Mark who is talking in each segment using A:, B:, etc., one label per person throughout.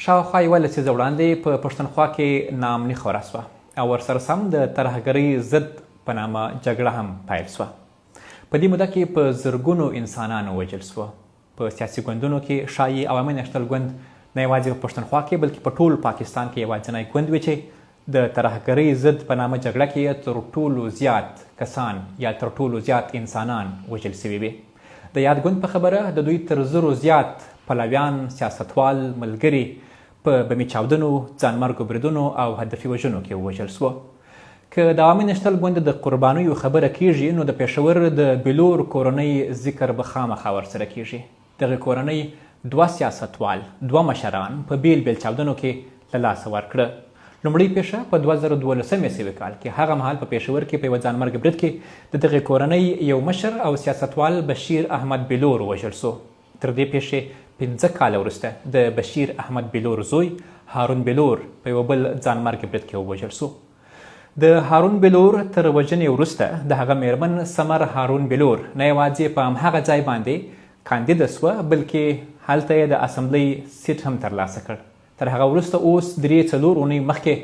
A: شاوخوا یوه لسیزه وړاندې په پښتونخوا کې ناامني خوره سوه او ورسره سم د ترهګرۍ ضد په نامه جګړه هم پیل سوه. په دې موده کې په زرګونو انسانان ووژل سوه. په سیاسي ګوندونو کې ښایي عوامي نېشنل ګوند نه یوازې په پښتونخوا کې بلکې په ټول پاکستان کې یوازینی ګوند وي چې د ترهګرۍ ضد په نامه جګړه کې تر ټولو زیات کسان یا تر ټولو زیات انسانان وژل سوي وي. د یاد ګوند په خبره د دوی تر زرو زیات پلویان، سیاستوال، ملګري په بمي چاودنو، ځانمرګو بریدونو او هدفي وژنو کې ووژل سوه. که د عوامي نېشنل ګوند د قربانیو خبره کیږي نو د پېښور د بلور کورنۍ ذکر به خامخا ورسره کیږي. دغه کورنۍ 2 سیاستوال، 2 مشران په بیل بیل چاودنو کې له لاسه ورکړه. لومړۍ پیښه په 2012 عیسوي کال کې هغه مهال په پېښور کې په یوه ځانمرګي برید کې د دغې کورنۍ یو مشر او سیاستوال بشیر احمد بلور ووژل سو. تر دې پیښې 5 کاله وروسته د بشیر احمد بلور زوی هارون بلور په یوه بل ځانمرګي برید کې ووژل سو. د هارون بلور تر وژنې وروسته د هغه میرمن سمر هارون بلور نه یوازې په همهغه ځای باندې کاندیده سوه بلکې هلته یې د اسمبلۍ سیټ هم ترلاسه کړ. تر هغه وروسته اوس 3-4 اونۍ مخکې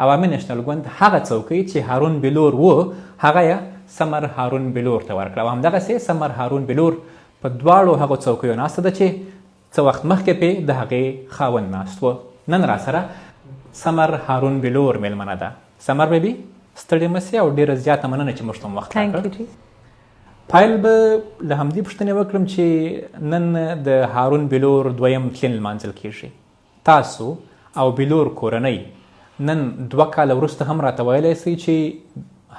A: عوامي نېشنل ګوند هغه څوکۍ چې هارون بلور و هغه یې سمر هارون بلور ته ورکړه او همدغسې سمر هارون بلور په دواړو هغو څوکیو ناسته ده چې څه وخت مخکې پې د هغې خاوند ناست و. نن راسره سمر هارون بلور میلمنه ده. سمر بیبي ستړې مه سې او ډېره زیاته مننه چې موږ ته مو وخت راکړ. پایل به له همدې پوښتنې وکړم چې نن د هارون بلور دویم تلین لمانځل کیږي. تاسو او بلور کورنۍ نن 2 کاله وروسته هم راته ویلی سئ چې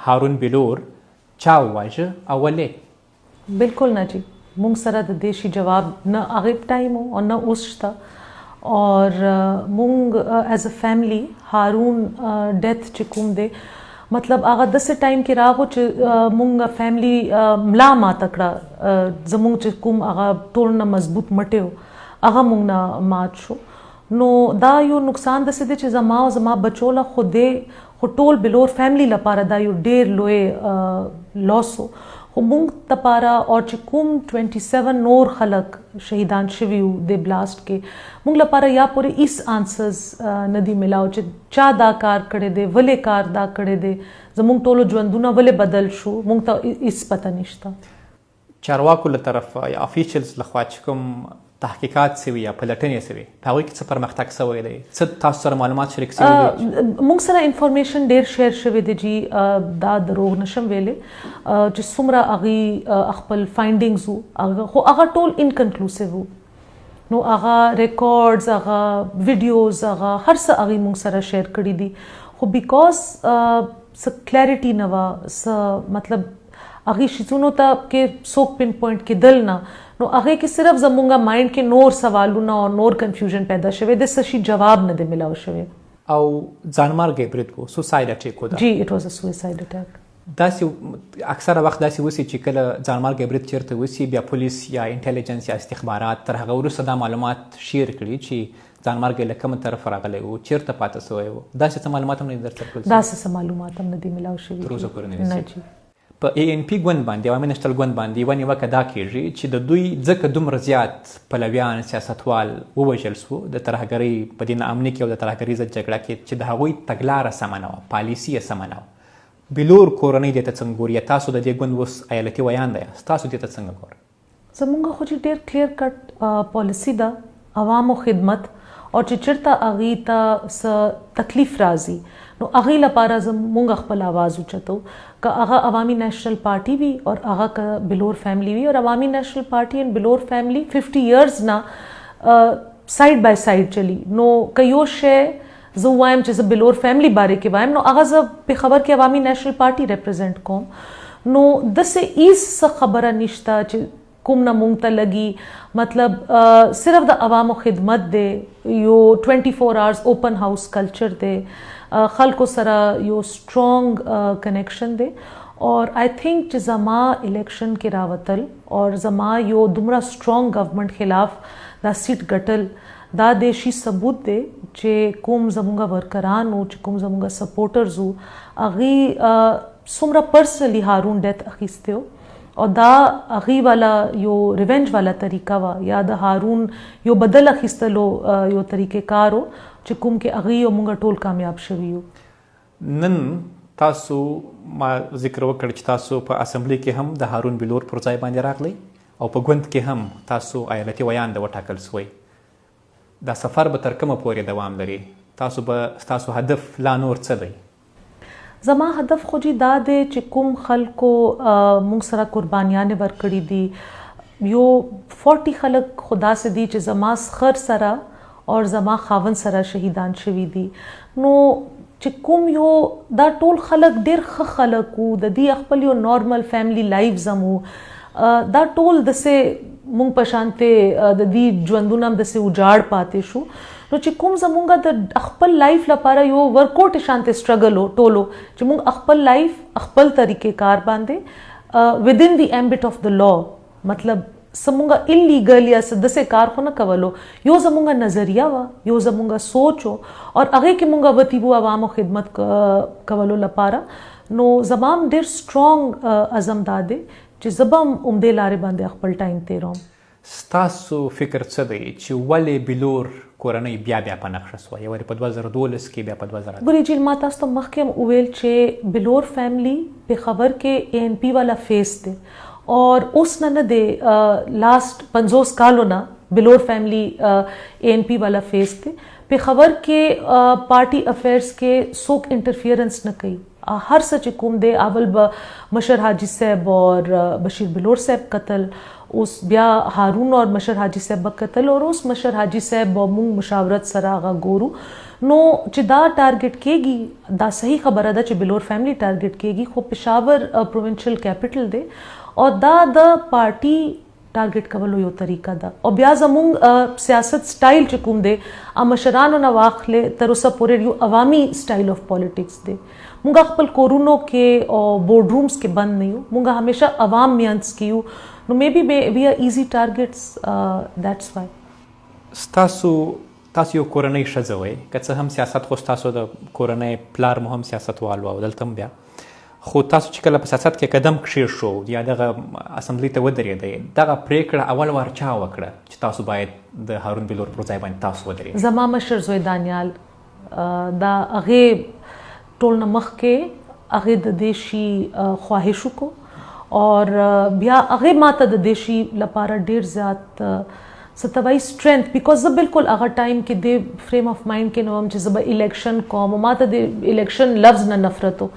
A: هارون بلور چا وواژه او ولې؟
B: بالکل نه جی، مونږ سره د دې شي جواب نه هغې ټایم او نه اوس شته. اور مونږ ایز ا فیملی هارون ډیث چې کوم دی مطلب هغه داسې ټایم کې راغو چې مونږ فیملی ملا ماته کړه. زمونږ چې کوم هغه ټول نه مضبوط مټی و هغه مونږ نه مات شو. نو دا یو نقصان داسې دی چې زما او زما بچو له خو ټول بلور فیملی لپاره دا یو ډېر لوی لاس و. خو مونږ دپاره او چې کوم 27 نور خلک شهیدان شوي وو د بلاسټ کې مونږ لپاره یا پورې هیڅ آنسرز نه دي میلاو چې چا دا کار کړی دی، ولې کار دا کړی دی، زمونږ ټولو ژوندونه ولې بدل شو، مونږ ته هیڅ پته نشته.
A: چارواکو له طرفه یا افیشلز لخوا چې کوم تحقیقات سوي یا پلټنې سوي په هغوی کې څه پرمختګ سوی دی؟ څه تاسو سره معلومات شریک سوي دي؟
B: موږ سره انفارمیشن ډېر شیر شوی دی جی. دا دروغ نشم ویلی چې څومره هغوی خپل فایندینګز وو خو هغه ټول انکنکلوسیو وو. نو هغه ریکارډز، هغه ویډیوز، هغه هر څه هغوی موږ سره شیر کړي دي. خو بیکاز څه کلیریټي نه وه، څه مطلب هغې شیزونو ته کې څوک پن پوینټ کېدل نه، نو هغې کې صرف زمونږ مایند کې نور سوالونه او نور کنفیوژن پیدا شوی د څه شي جواب نه دی میلاو شوی.
A: او ځانمرګی برید و، سوساید اټیک و؟
B: جی اټ واز ا سویساید اټیک.
A: داسې اکثره وخت داسې وسي چې کله ځانمرګی برید چیرته وسي بیا پولیس یا انټیلیجنس یا استخبارات تر هغه وروسته دا معلومات شیر کړي چې ځانمرګی له کومه طرفه راغلی و، چیرته پاته سوی و. داسې څه معلومات هم نه دي درته کړل؟
B: داسې څه معلومات هم نه دي میلاو شوي
A: تر اوسه پورې
B: نه جی.
A: په ANP ګوند باندې، عوامي نېشنل ګوند باندې یوه نیوکه دا کیږي چې د دوی ځکه دومره زیات پلویان، سیاستوال ووژل سو د ترهګرۍ په دې ناامني کې او د ترهګرۍ ضد جګړه کې چې د هغوی تګلاره سمه نه وه، پالیسي یې سمه نه وه. بلور کورنۍ دې ته څنګه ګوري؟ تاسو د دې ګوند اوس ایالتي ویانده یاست، تاسو دې ته څنګه ګورئ؟
B: زمونږ خو چې ډېر کلیر کټ پالیسي ده عوامو خدمت، او چې چېرته هغوی ته څه تکلیف راځي نو هغوی لپاره زمونږ خپل آواز اوچتو. که هغه عوامي نېشنل پارټي وي او هغه که بلور فیملی وي، اور عوامي نېشنل پارټي ان بلور فیملی 50 ایئرز نه سایډ بای سایډ چلی. نو که یو شی زه وایم چې زه بلور فیملی باره کې وایم نو هغه زه پېښور کې عوامي نېشنل پارټي ریپرزینټ کوم. نو داسې هیڅ څه خبره نشته چې کوم نه مونږ ته لګي. مطلب صرف د عوامو خدمت دی، یو 24 hours اوپن هاوس کلچر دی، خلکو سره یو سټرانګ کنیکشن دی. اور آی تھنک چې زما الیکشن کې راوتل اور زما یو دومره سټرانګ گورنمنٹ خلاف دا سیټ ګټل دا د شي ثبوت دی چې کوم زمونږ ورکران او چې کوم زمونږ سپورټرز وو هغوی څومره پرسنلی هارون ډیث اخیستی و او دا هغې والا یو ریونج والا طریقه وه یا د هارون یو بدل اخیستلو یو طریقې کار و چې کوم کې هغې او موږ ټول کامیاب شوي یو.
A: نن تاسو ما ذکر وکړ چې تاسو په اسمبلی کې هم د هارون بلور پر ځای باندې راغلی او په ګوند کې هم تاسو ایالتي ویاند وټاکل سوی. دا سفر به تر کومه پورې دوام لري؟ ستاسو هدف لا نور څه دی؟
B: زما هدف خو جی دا دی چې کوم خلکو موږ سره قربانیانې ورکړي دي یو 40 خلک خو داسې دي چې زما خر سره او زما خاوند سره شهیدان شوي دي. نو چې کوم یو دا ټول خلک ډېر ښه خلک وو د دې خپل یو نارمل فیملی لایفز هم وو دا ټول داسې موږ په شانتې د دې ژوندونه هم داسې وجاړ پاتې شو. نو چې کوم زمونږ د خپل لایف لپاره یو ورکوټ شانتې سټرګل و ټولو چې موږ خپل لایف خپل طریقې کار باندې within the ambit of the law مطلب زمونږ انلیګل یا داسې کار خو نه کولو یو زمونږ نظریه وه یو زمونږ سوچ و او هغې کې مونږ وتي وو عوامو خدمت کولو لپاره. نو زما هم ډېر سټرانګ عزم دا دی چې زه به هم همدې لارې باندې خپل ټایم تېروم.
A: ستاسو فکر څه دی چې ولې بلور کورنۍ بیا په نقشه سوه یو په 2012 کې بیا په 2018
B: ګورې جیل ما تاسو ته مخکې هم وویل چې بلور فیملی پېښور کې ANP والا فیس دی اور اوس نه دی لاست 50 کالو نه بلور فیملی ANP والا فیس دی. پېښور کې پارټي افیئرس کې څوک انټرفیئرنس نه کوي هر څه چې کوم دی اول به مشر حاجي صاحب اور بشیر بلور صاحب قتل اوس بیا هارون اور مشر حاجي صاحب قتل اور اوس مشر حاجي صاحب موږ مشاورت سره هغه ګورو. نو چې دا ټارګټ کېږي دا صحیح خبره ده چې بلور فیملی ټارګټ کېږي خو پېښور پروونشل کیپټل دی او دا د پارټي ټارګټ کولو یو طریقه ده او بیا زموږ سیاست سټایل چې کوم دی مشرانو نه واخلې تر اوسه پورې یو عوامي سټایل اف پالیټکس دی. مونږ خپل کورونو کې او بورډ رومز کې بند نه یو مونږ همیشه عوام مینس کې یو. نو میبي وی آر ایزی ټارګټس دیټس وای.
A: ستاسو یو کورنۍ ښځه وئ که څه هم سیاست خو ستاسو د کورنۍ پلار مو هم سیاستوال و او دلته هم بیا خو تاسو چې کله په سیاست کې قدم کښېښود یا دغه اسمبلۍ ته ودرېدئ دغه پرېکړه اول وار چا وکړه چې تاسو باید د هارون بلور پر ځای باندې تاسو ودرېږئ؟
B: زما مشر زوی دانیال دا هغې ټول نه مخکې هغې د دې شي خواهش وکړو اور بیا هغې ما ته د دې شي لپاره ډېر زیات ستوي سټرینث بیکاز زه بالکل هغه ټایم کې د فریم اف مایند کې نه وم چې زه به الیکشن کوم ما ته د الیکشن لفظ نه نفرت و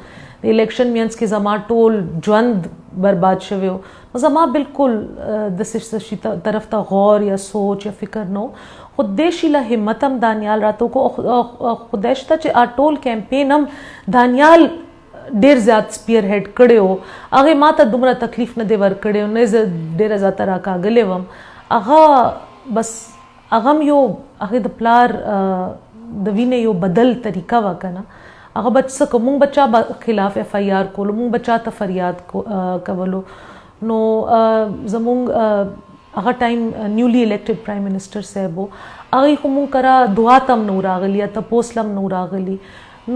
B: د الیکشن مینس کې زما ټول ژوند برباد شوی و نو زما بالکل داسې شي طرف ته غور یا سوچ یا فکر نه خو دې شي له همت هم دانیال راته وکړو خدای شته چې ټول کیمپین هم دانیال ډېر زیات سپیر هیډ کړی و هغې ما ته دومره تکلیف نه دی ورکړی و نه زه ډېره زیاته راکاږلې وم هغه بس هغه هم یو هغې د پلار د وینې یو بدل طریقه وه که نه هغه به څه کوو مونږ به چا خلاف FIR کولو مونږ به چا ته فریاد کولو نو زمونږ هغه ټایم نیولی الیکټډ پرایم منسټر صاحب و هغې خو مونږ کره دعا ته هم نه راغلي یا تپوس له هم نه راغلي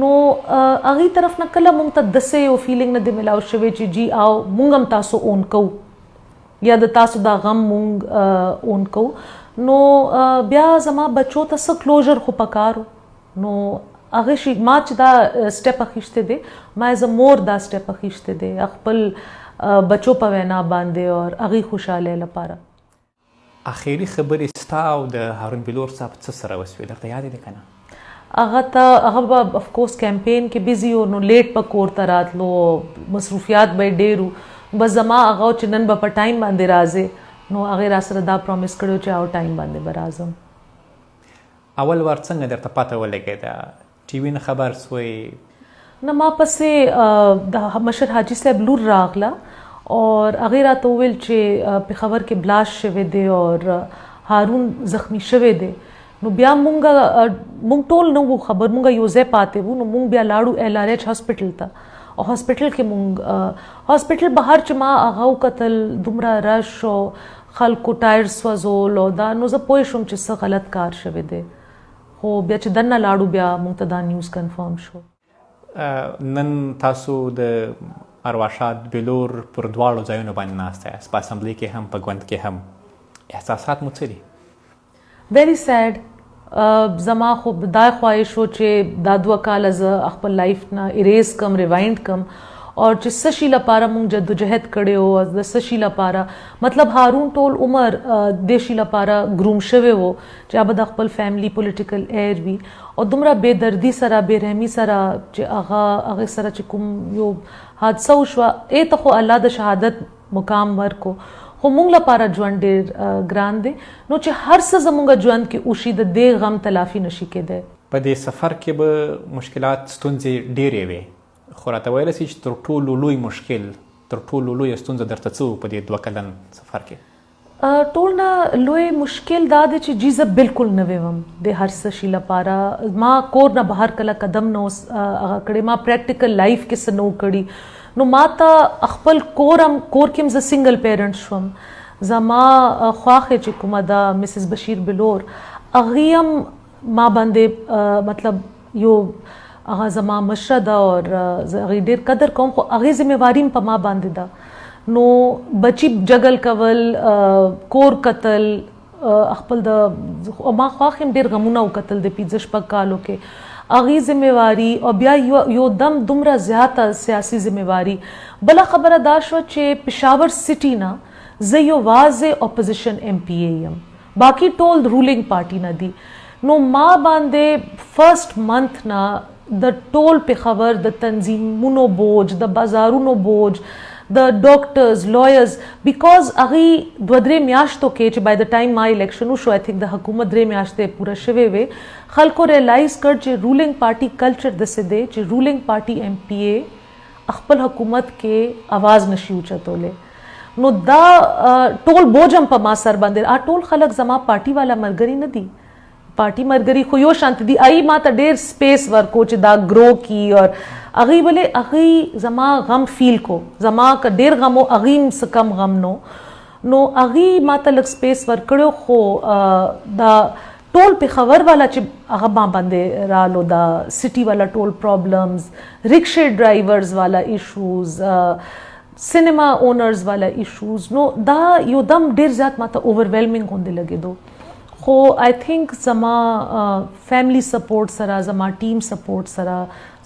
B: نو هغې طرف نه کله مونږ ته داسې یو فیلینګ نه دی میلاو شوی چې جی او مونږ هم تاسو اون کوو یا د تاسو دا غم مونږ اون کوو نو بیا زما بچو ته څه کلوژر خو پکارو نو هغې شي ما چې دا سټیپ اخیستی دی ما ایز ا مور دا سټیپ اخیستی دی خپل بچو په وینا باندې اور هغې خوشحالۍ لپاره.
A: اخري خبرې ستا او د هارون بلور صاحب څه سره وسوې درته یاد دی که نه؟
B: هغه به افکورس کیمپین کې بیزي و نو لیټ په کور ته راتلو مصروفیات به یې ډېر و بس زما هغه چې نن به په ټایم باندې راځې نو هغې را سره دا پرامیس کړی چې او ټایم باندې به راځم.
A: اول وار څنګه درته پته ولګېده ټي وي نه خبر سوی؟
B: نه ما پسې د مشر حاجي صاحب لور راغله اور هغې راته وویل چې پېښور کې بلاست شوی دی اور هارون زخمی شوی دی نو بیا مونږ ټول نه وو خبر مونږ یو ځای پاتې وو نو مونږ بیا لاړو LRH هاسپټل ته او هاسپټل کې مونږ هاسپټل بهر چې ما هغه وکتل دومره رش او خلکو ټایر سوځول او دا نو زه پوه شوم چې څه غلط کار شوی دی خو بیا چې دننه لاړو بیا مونږ ته دا نیوز کنفرم شو.
A: نن تاسو د ارواښاد بلور پر دواړو ځایونو باندې ناسته یاست، په اسمبلۍ کې هم په ګوند کې هم. احساسات مو څه دي؟
B: ویری سیډ. زما خو دا خواهش و چې دا 2 کاله زه خپل لایف نه اریز کم، ریوایند کم، اور چې څه شي لپاره مونږ جدوجهد کړی و، د څه شي لپاره مطلب هارون ټول عمر دې شي لپاره ګروم شوی و چې هغه د خپل فیملی پولیټیکل ایر وي، او دومره بې دردي سره بې رحمي سره چې هغه سره چې کوم یو حادثه وشوه، ته خو الله د شهادت مقام ورکو، خو مونږ لپاره ژوند ډېر ګران دی. نو چې هر څه زمونږ ژوند کې وشي د دې غم تلافي نشي کېدی.
A: په دې سفر کې به مشکلات ستونزې ډېرې وې، خو راته ویلی سي چې تر ټولو لوی مشکل، تر ټولو لویه ستونزه درته څه و په دې 2 کلن سفر کې؟
B: ټول نه لوی مشکل دا دی چې جی زه بالکل نوې وم د هر څه شي لپاره. ما کور نه بهر کله قدم نه هغه کړی، ما پریکټیکل لایف کې څه نه و کړي. نو ما ته خپل کور کې هم زه سنګل پیرنټ شوم. زما خواښې چې کومه ده مسز بشیر بلور، هغې هم ما باندې مطلب یو هغه زما مشره ده او زه هغې ډېر قدر کوم، خو هغې ذمہواري هم په ما باندې ده. نو بچی جګل کول، کور کتل، خپل د ما خواښې هم ډېر غمونه وکتل د 15-16 کالو کې، هغې ذمہواري او بیا یو دم دومره زیاته سیاسي ذمہواري. بله خبره دا شوه چې پېښور سټي نه زه یو واضح اپوزیشن MP یم، باقي ټول رولینګ پارټي نه دي. نو ما باندې فرست منث نه د ټول پېښور د تنظیمونو بوج، د بازارونو بوج، د ډاکټرز، لایرز، بیکاز هغې 2-3 میاشتو کې چې بای د ټایم ما الیکشن وشو، آی تھنک د حکومت 3 میاشتې پوره شوې وې، خلکو ریلایز کړ چې رولینګ پارټي کلچر داسې دی چې رولینګ پارټي MP خپل حکومت کې आवाज نشي اوچتولی. نو دا ټول بوج هم په ما سر باندې. ټول خلک زما پارټي والا ملګري نه دي، پارټي ملګري خو یو شانت دي. ما ته ډېر سپیس ورکو چې دا ګرو کی، اور هغې زما غم فیل کو، زما که ډېر غم و هغې څه کم غم نو هغې ما ته لږ سپیس ورکړی. خو دا ټول پېښور والا چې هغه ما باندې رالو، دا سټي والا ټول پرابلمز، رکشې ډرایورز والا ایشوز، سینما اونرز والا ایشوز، نو دا یو دم ډېر زیات ما ته اوورویلمنګ غوندې لګېدو. خو آی تھنک زما فیملی سپورټ سره، زما ټیم سپورټ سره،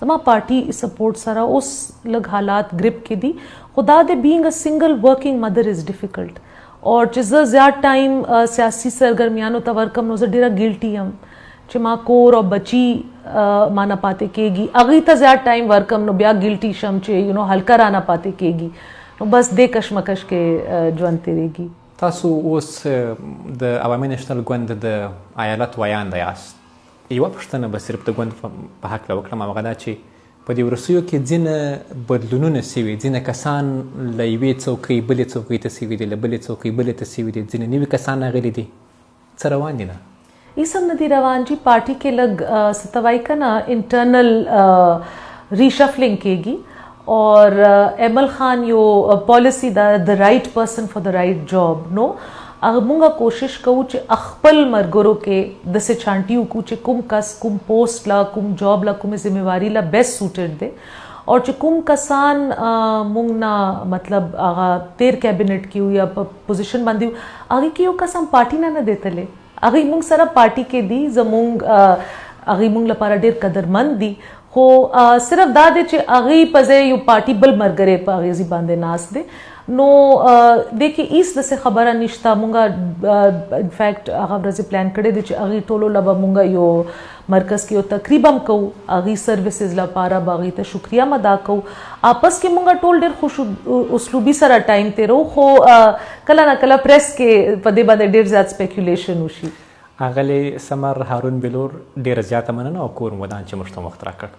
B: زما پارټي سپورټ سره اوس لږ حالات گرپ کې دي. خو دا د بینګ ا سنګل ورکینګ مدر از ډیفیکلټ. اور چې زه زیات ټایم سیاسي سرګرمیانو ته ورکم نو زه ډېره ګلټي یم چې ما کور او بچي ما نه پاتې کېږي. هغې ته زیات ټایم ورکم نو بیا ګلټي شم چې هلکه را نه پاتې کېږي. نو بس دې کشمکش کې ژوند تېرېږي.
A: تاسو اوس د عوامي نېشنل ګوند د ایالت ویانده یاست. یوه پوښتنه به صرف د ګوند په هکله وکړم، هغه دا چې په دې وروستیو کې ځینې بدلونونه سوي، ځینې کسان له یوې څوکۍ بلې څوکۍ ته سوي دي، له بلې څوکۍ بلې ته سوي دي، ځینې نوي کسان راغلي دي. څه روان دي؟ نه
B: هېڅ هم نه دي روان جي. پارټي کې لږ څه ته وایي که نه انټرنل ریشفلنګ کېږي. اور ایمل خان یو پالیسی دا د رائټ پرسن فار د رائټ جاب. نو مونږه کوشش کوو چې خپل مرګرو کې داسې چانټي وکړو چې کوم کس کوم پوسټ لا، کوم جاب لا، کومې ذمہواري لا بیسټ سوټډ دی. اور چې کوم کسان مونږ نه مطلب هغه 13 کیبنټ کې یا په پوزیشن باندې هغې کې یو کس هم پارټي نه دیتلی، هغې مونږ سره پارټي کې دي، زمونږ هغې مونږ لپاره ډېر قدرمند دي. خو صرف دا دی چې هغې په ځای یو پارټي بل مرګری په اغېزي باندې ناست دی. نو دې کې هېڅ داسې خبره نشته. مونږه انفیکټ هغه ورځې پلان کړی دی چې هغې ټولو له به مونږه یو مرکز کې یو تقریب هم کوو، هغې سروسز لپاره به هغې ته شکریه هم ادا کوو. آپس کې مونږه ټول ډېر خوش اسلوبي سره ټایم تېرو. خو کله نه کله پریس کې په دې باندې ډېر زیات سپیکولیشن وشي.
A: اغلی سمر هارون بلور ډېره زیاته مننه او کور مو ودان چې موږ ته وخت راکړ.